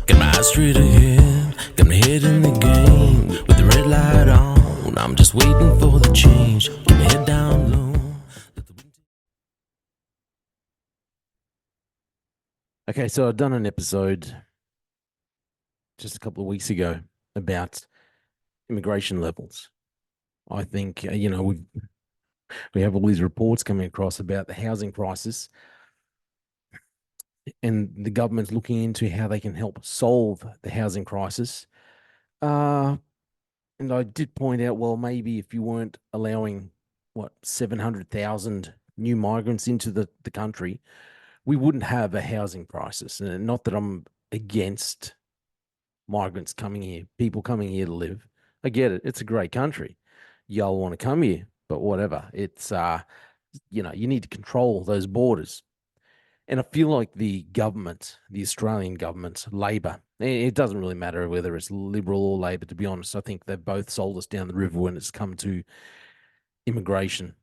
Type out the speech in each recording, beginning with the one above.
Got my eyes straight ahead, got my head in the game. With the red light on, I'm just waiting for the change. Keep my head down low. Okay, so I've done an episode just a couple of weeks ago about immigration levels. I think we have all these reports coming across about the housing crisis, and the government's looking into how they can help solve the housing crisis. Uh, and I did point out, well, maybe if you weren't allowing 700,000 new migrants into the country, we wouldn't have a housing crisis. And not that I'm against migrants coming here, people coming here to live. I get it. It's a great country. Y'all want to come here, but whatever. It's you need to control those borders. And I feel like the government, the Australian government, Labor, it doesn't really matter whether it's Liberal or Labor, to be honest. I think they've both sold us down the river when it's come to immigration.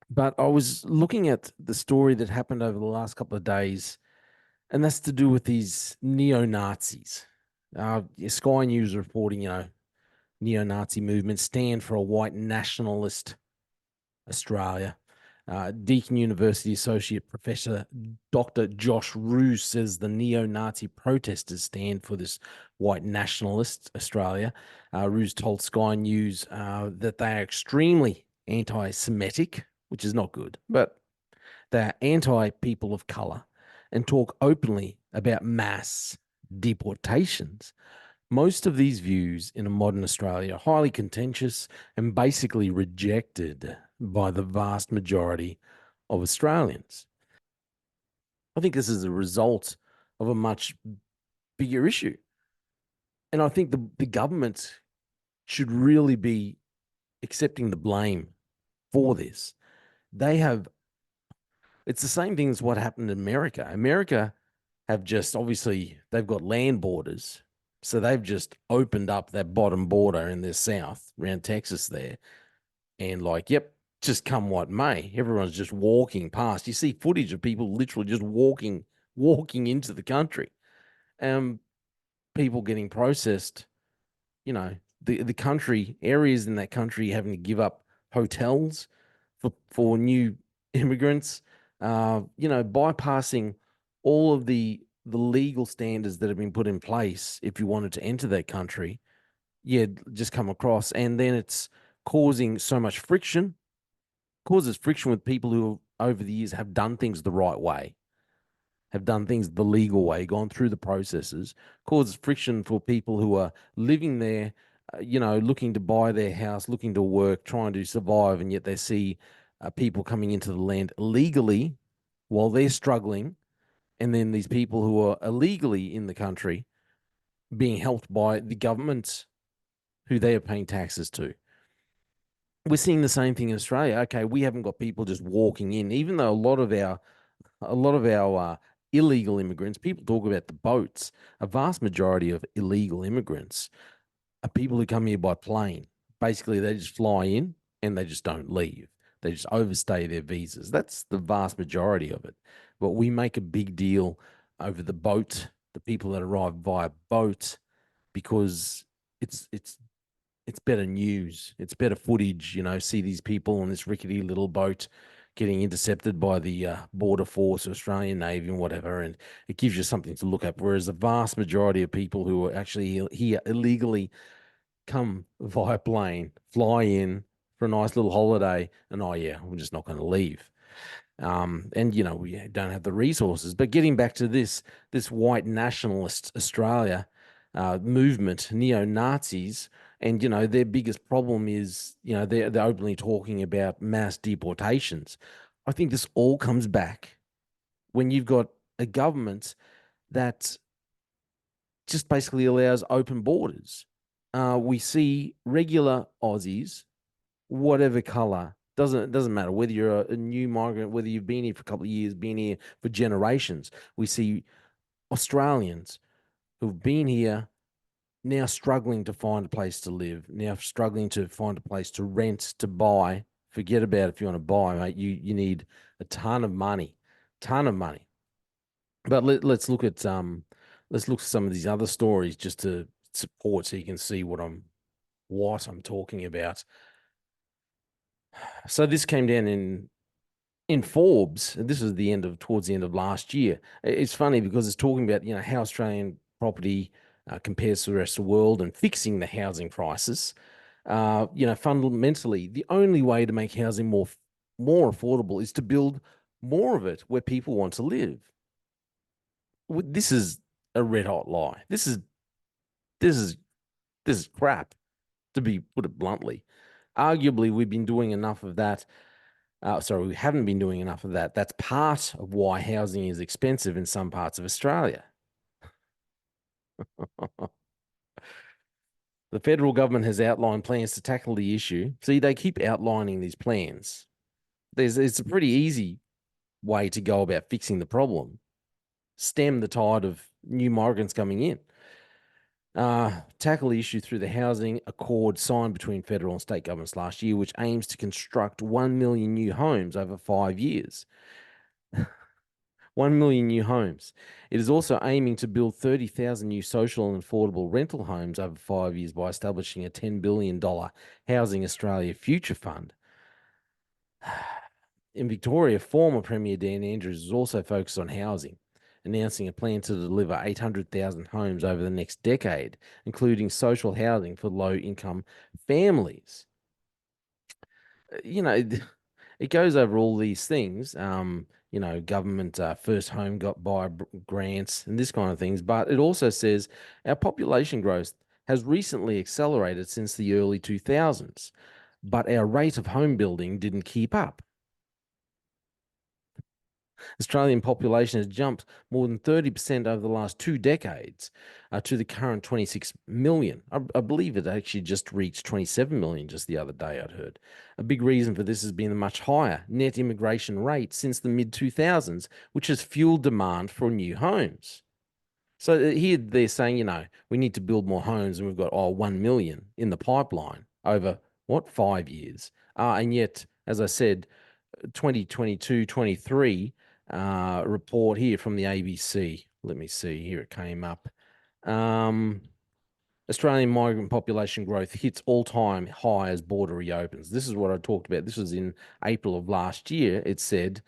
But I was looking at the story that happened over the last couple of days, and that's to do with these neo Nazis. Sky News reporting, neo-Nazi movement stand for a white nationalist Australia. Deakin University Associate Professor Dr. Josh Roos says the neo-Nazi protesters stand for this white nationalist Australia. Roos told Sky News that they are extremely anti-Semitic, which is not good, but they are anti-people of colour and talk openly about mass deportations. Most of these views in a modern Australia are highly contentious and basically rejected by the vast majority of Australians. I think this is a result of a much bigger issue. And I think the government should really be accepting the blame for this. They have, it's the same thing as what happened in America. America have just, obviously, they've got land borders. So they've just opened up that bottom border in the south around Texas there. And yep, just come what may. Everyone's just walking past. You see footage of people literally just walking into the country. People getting processed, the country, areas in that country having to give up hotels for new immigrants, bypassing all of the legal standards that have been put in place if you wanted to enter that country. Yeah, just come across, and then it's causing so much friction, causes friction with people who over the years have done things the right way, have done things the legal way, gone through the processes, causes friction for people who are living there, looking to buy their house, looking to work, trying to survive, and yet they see people coming into the land illegally while they're struggling, and then these people who are illegally in the country being helped by the government who they are paying taxes to. We're seeing the same thing in Australia. Okay, we haven't got people just walking in, even though a lot of our illegal immigrants, people talk about the boats. A vast majority of illegal immigrants are people who come here by plane. Basically, they just fly in and they just don't leave. They just overstay their visas. That's the vast majority of it. But we make a big deal over the boat, the people that arrive via boat, because it's better news. It's better footage, see these people on this rickety little boat getting intercepted by the Border Force, Australian Navy, and whatever. And it gives you something to look at. Whereas the vast majority of people who are actually here illegally come via plane, fly in for a nice little holiday, and oh, yeah, we're just not going to leave. And we don't have the resources. But getting back to this white nationalist Australia movement, neo Nazis, and their biggest problem is they're openly talking about mass deportations. I think this all comes back when you've got a government that just basically allows open borders. We see regular Aussies, whatever color, doesn't matter whether you're a new migrant, whether you've been here for a couple of years, been here for generations. We see Australians who've been here now struggling to find a place to live, now struggling to find a place to rent, to buy. Forget about if you want to buy, mate. You need a ton of money, ton of money. But let's look at let's look at some of these other stories just to support so you can see what I'm talking about. So this came down in Forbes, and this was towards the end of last year. It's funny because it's talking about how Australian property compares to the rest of the world and fixing the housing crisis. Fundamentally, the only way to make housing more affordable is to build more of it where people want to live. This is a red hot lie. This is this is crap, to be put it bluntly. Arguably, we've been doing enough of that. Sorry, we haven't been doing enough of that. That's part of why housing is expensive in some parts of Australia. The federal government has outlined plans to tackle the issue. See, they keep outlining these plans. It's a pretty easy way to go about fixing the problem. Stem the tide of new migrants coming in. Tackle the issue through the housing accord signed between federal and state governments last year, which aims to construct 1 million new homes over 5 years. 1 million new homes. It is also aiming to build 30,000 new social and affordable rental homes over 5 years by establishing a $10 billion Housing Australia Future Fund. In Victoria, former Premier Dan Andrews is also focused on housing, announcing a plan to deliver 800,000 homes over the next decade, including social housing for low-income families. It goes over all these things, government first home got buyer grants and this kind of things. But it also says our population growth has recently accelerated since the early 2000s, but our rate of home building didn't keep up. Australian population has jumped more than 30% over the last 2 decades to the current 26 million. I believe it actually just reached 27 million just the other day, I'd heard. A big reason for this has been a much higher net immigration rate since the mid 2000s, which has fueled demand for new homes. So here they're saying, we need to build more homes and we've got, 1 million in the pipeline over what, 5 years? And yet, as I said, 2022-23 report here from the ABC. Let me see. Here it came up. Um, Australian migrant population growth hits all-time high as border reopens. This is what I talked about. This was in April of last year. It said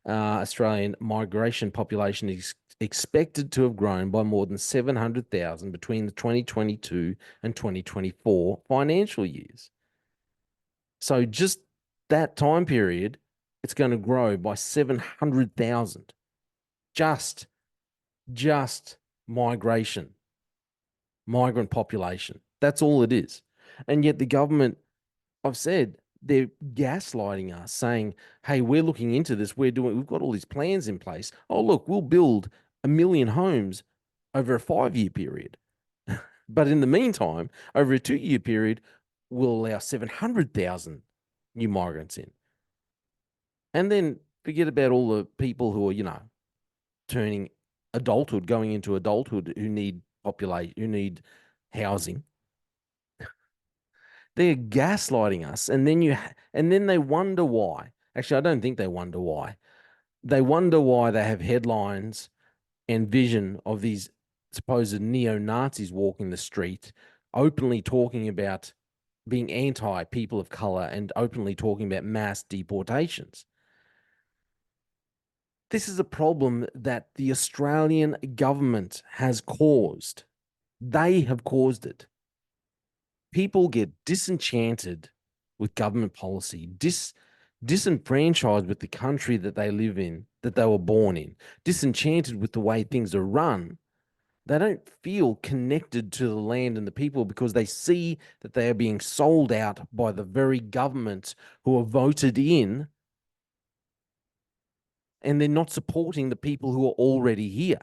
Australian migration population is expected to have grown by more than 700,000 between the 2022 and 2024 financial years. So just that time period, it's going to grow by 700,000. Just migration, migrant population. That's all it is. And yet the government, I've said, they're gaslighting us, saying, hey, we're looking into this. We've got all these plans in place. Oh, look, we'll build 1 million homes over a 5-year period. But in the meantime, over a 2-year period, we'll allow 700,000 new migrants in. And then forget about all the people who are, turning adulthood, going into adulthood, who need housing. They're gaslighting us, and then they wonder why. Actually, I don't think they wonder why. They wonder why they have headlines and vision of these supposed neo-Nazis walking the street, openly talking about being anti people of color and openly talking about mass deportations. This is a problem that the Australian government has caused. They have caused it. People get disenchanted with government policy, disenfranchised with the country that they live in, that they were born in, disenchanted with the way things are run. They don't feel connected to the land and the people because they see that they are being sold out by the very government who are voted in, and they're not supporting the people who are already here.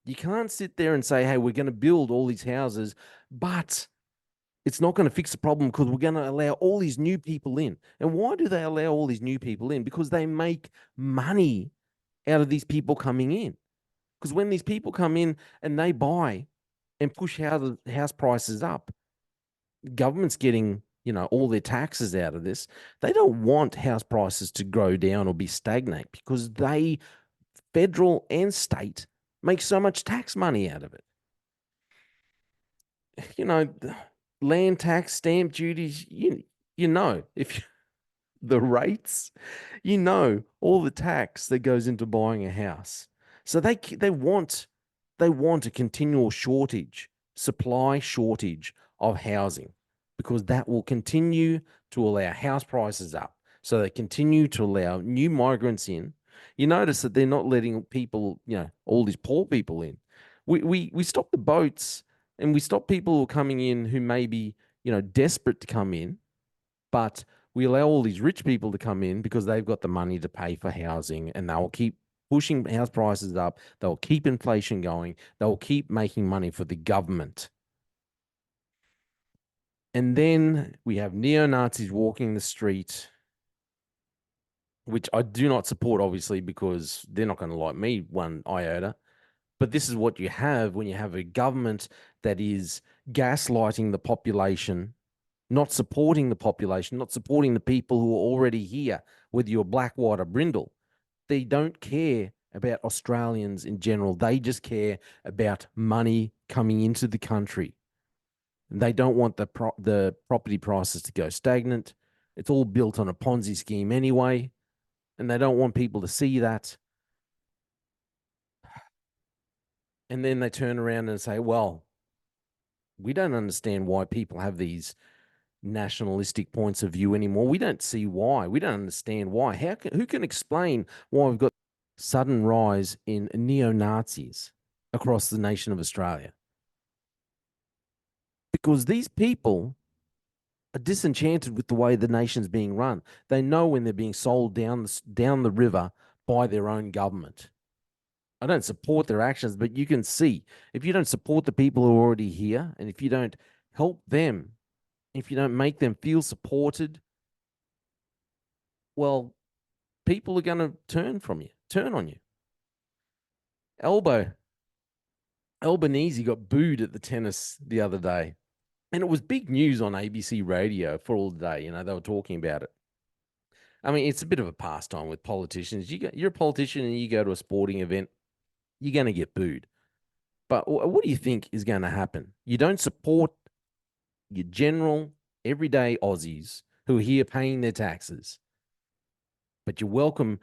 You can't sit there and say, hey, we're going to build all these houses, but it's not going to fix the problem because we're going to allow all these new people in. And why do they allow all these new people in? Because they make money out of these people coming in. Because when these people come in and they buy and push house prices up, government's getting, all their taxes out of this. They don't want house prices to go down or be stagnant because federal and state, make so much tax money out of it. Land tax, stamp duties, if the rates, all the tax that goes into buying a house. So they want a continual supply shortage of housing, because that will continue to allow house prices up. So they continue to allow new migrants in. You notice that they're not letting people, all these poor people in. We stop the boats, and we stop people who are coming in who may be, desperate to come in, but we allow all these rich people to come in because they've got the money to pay for housing, and they'll keep pushing house prices up. They'll keep inflation going. They'll keep making money for the government. And then we have neo-Nazis walking the street, which I do not support, obviously, because they're not going to like me one iota. But this is what you have when you have a government that is gaslighting the population, not supporting the population, not supporting the people who are already here, whether you're black, white, or brindle. They don't care about Australians in general. They just care about money coming into the country. They don't want the property prices to go stagnant. It's all built on a Ponzi scheme anyway, and they don't want people to see that. And then they turn around and say, well, we don't understand why people have these nationalistic points of view anymore. We don't see why. We don't understand why. Who can explain why we've got sudden rise in neo-Nazis across the nation of Australia? Because these people are disenchanted with the way the nation's being run. They know when they're being sold down the river by their own government. I don't support their actions, but you can see, if you don't support the people who are already here, and if you don't help them, if you don't make them feel supported, well, people are going to turn on you. Albanese got booed at the tennis the other day, and it was big news on ABC radio for all the day. They were talking about it. I mean, it's a bit of a pastime with politicians. You're a politician and you go to a sporting event, you're going to get booed. But what do you think is going to happen? You don't support your general, everyday Aussies who are here paying their taxes, but you welcome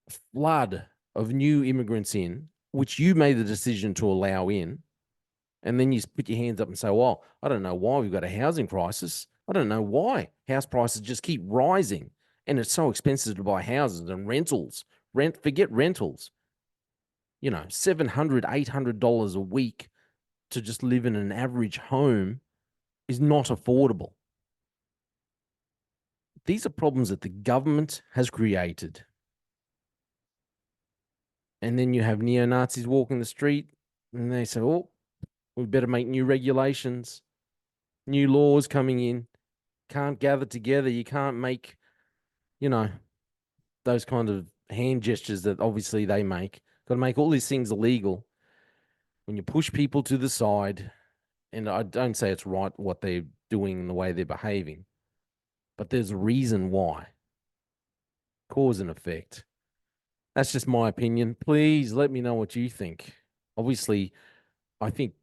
a flood of new immigrants in, which you made the decision to allow in, and then you put your hands up and say, well, I don't know why we've got a housing crisis. I don't know why house prices just keep rising, and it's so expensive to buy houses and rentals. Forget rentals. $700, $800 a week to just live in an average home is not affordable. These are problems that the government has created. And then you have neo-Nazis walking the street, and they say, oh, we better make new regulations, new laws coming in. Can't gather together. You can't make, those kind of hand gestures that obviously they make. Got to make all these things illegal. When you push people to the side, and I don't say it's right what they're doing and the way they're behaving, but there's a reason why. Cause and effect. That's just my opinion. Please let me know what you think. Obviously, I think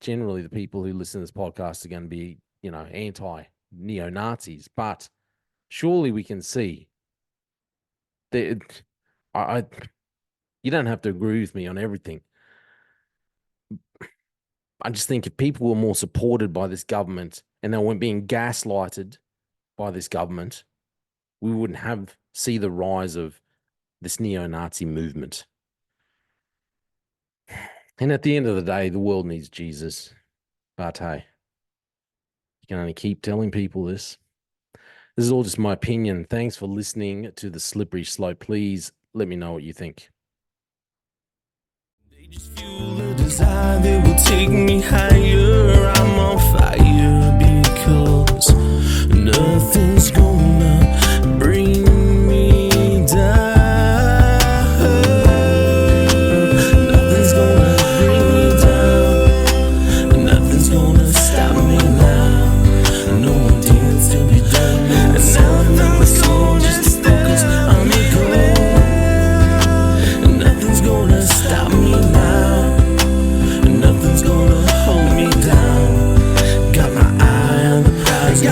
generally the people who listen to this podcast are going to be, anti-neo-Nazis, but surely we can see that you don't have to agree with me on everything. I just think if people were more supported by this government and they weren't being gaslighted by this government, we wouldn't see the rise of this neo-Nazi movement. And at the end of the day, the world needs Jesus. But hey, you can only keep telling people this. This is all just my opinion. Thanks for listening to The Slippery Slope. Please let me know what you think. They just fuel a desire that will take me higher. I'm on fire because nothing's gonna bring me down. Nothing's gonna bring me down. Nothing's gonna stop me now. No more deals to be done. And nothing's gonna just focus on me goal. Nothing's gonna stop me now.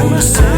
gonna stop